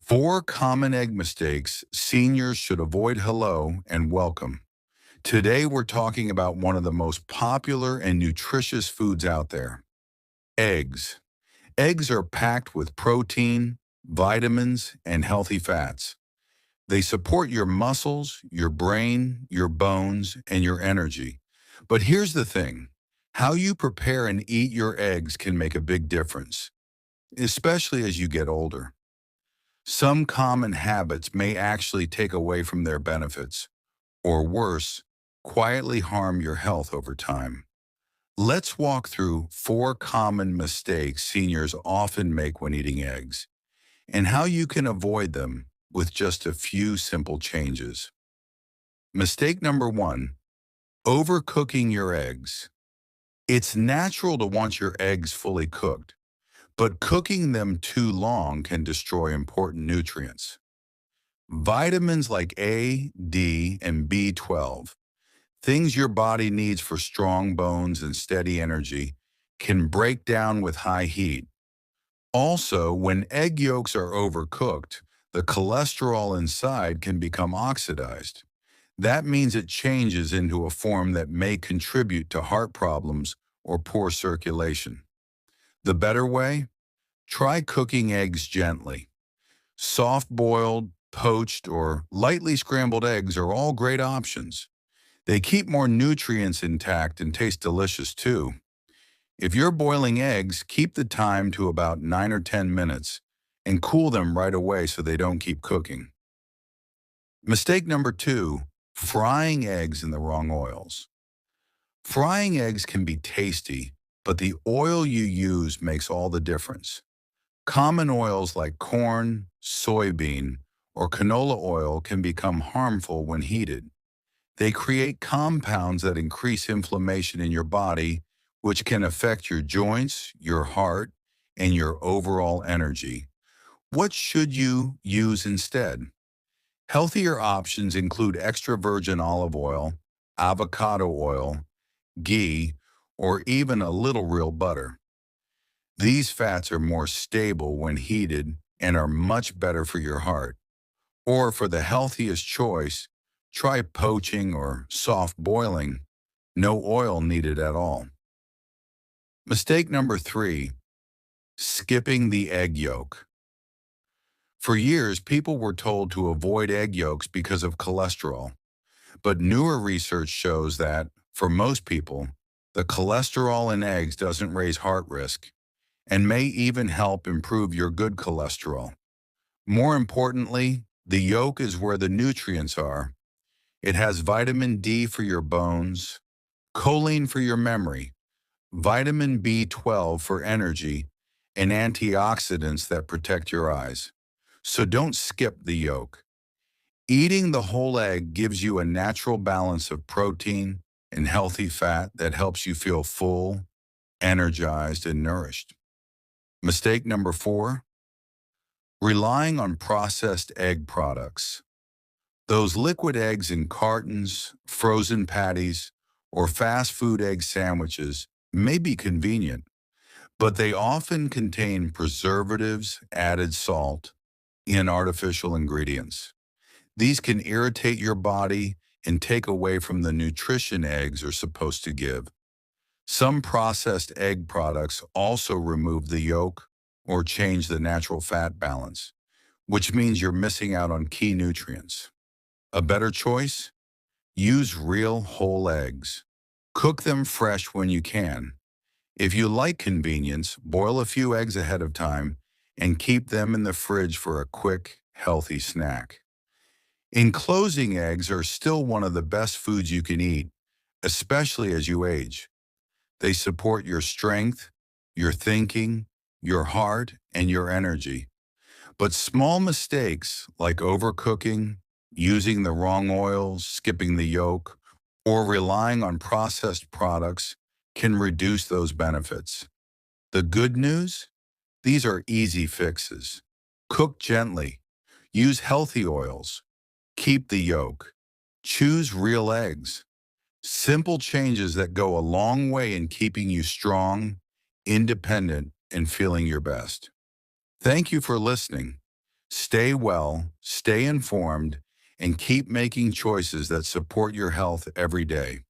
4 common egg mistakes seniors should avoid. Hello and welcome. Today we're talking about one of the most popular and nutritious foods out there, eggs. Eggs are packed with protein, vitamins, and healthy fats. They support your muscles, your brain, your bones, and your energy. But here's the thing, how you prepare and eat your eggs can make a big difference, especially as you get older. Some common habits may actually take away from their benefits, or worse, quietly harm your health over time. Let's walk through 4 common mistakes seniors often make when eating eggs, and how you can avoid them with just a few simple changes. Mistake number 1, overcooking your eggs. It's natural to want your eggs fully cooked, but cooking them too long can destroy important nutrients. Vitamins like A, D, and B12, things your body needs for strong bones and steady energy, can break down with high heat. Also, when egg yolks are overcooked, the cholesterol inside can become oxidized. That means it changes into a form that may contribute to heart problems or poor circulation. The better way? Try cooking eggs gently. Soft-boiled, poached, or lightly scrambled eggs are all great options. They keep more nutrients intact and taste delicious too. If you're boiling eggs, keep the time to about 9 or 10 minutes and cool them right away so they don't keep cooking. Mistake number 2, frying eggs in the wrong oils. Frying eggs can be tasty, but the oil you use makes all the difference. Common oils like corn, soybean, or canola oil can become harmful when heated. They create compounds that increase inflammation in your body, which can affect your joints, your heart, and your overall energy. What should you use instead? Healthier options include extra virgin olive oil, avocado oil, ghee, or even a little real butter. These fats are more stable when heated and are much better for your heart. Or for the healthiest choice, try poaching or soft boiling. No oil needed at all. Mistake number 3, skipping the egg yolk. For years, people were told to avoid egg yolks because of cholesterol. But newer research shows that, for most people, the cholesterol in eggs doesn't raise heart risk and may even help improve your good cholesterol. More importantly, the yolk is where the nutrients are. It has vitamin D for your bones, choline for your memory, vitamin B12 for energy, and antioxidants that protect your eyes. So don't skip the yolk. Eating the whole egg gives you a natural balance of protein and healthy fat that helps you feel full, energized, and nourished. Mistake number 4, relying on processed egg products. Those liquid eggs in cartons, frozen patties, or fast food egg sandwiches may be convenient, but they often contain preservatives, added salt, and artificial ingredients. These can irritate your body and take away from the nutrition eggs are supposed to give. Some processed egg products also remove the yolk or change the natural fat balance, which means you're missing out on key nutrients. A better choice? Use real whole eggs. Cook them fresh when you can. If you like convenience, boil a few eggs ahead of time and keep them in the fridge for a quick, healthy snack. In closing, eggs are still one of the best foods you can eat, especially as you age. They support your strength, your thinking, your heart, and your energy. But small mistakes like overcooking, using the wrong oils, skipping the yolk, or relying on processed products can reduce those benefits. The good news? These are easy fixes. Cook gently. Use healthy oils. Keep the yolk. Choose real eggs. Simple changes that go a long way in keeping you strong, independent, and feeling your best. Thank you for listening. Stay well, stay informed, and keep making choices that support your health every day.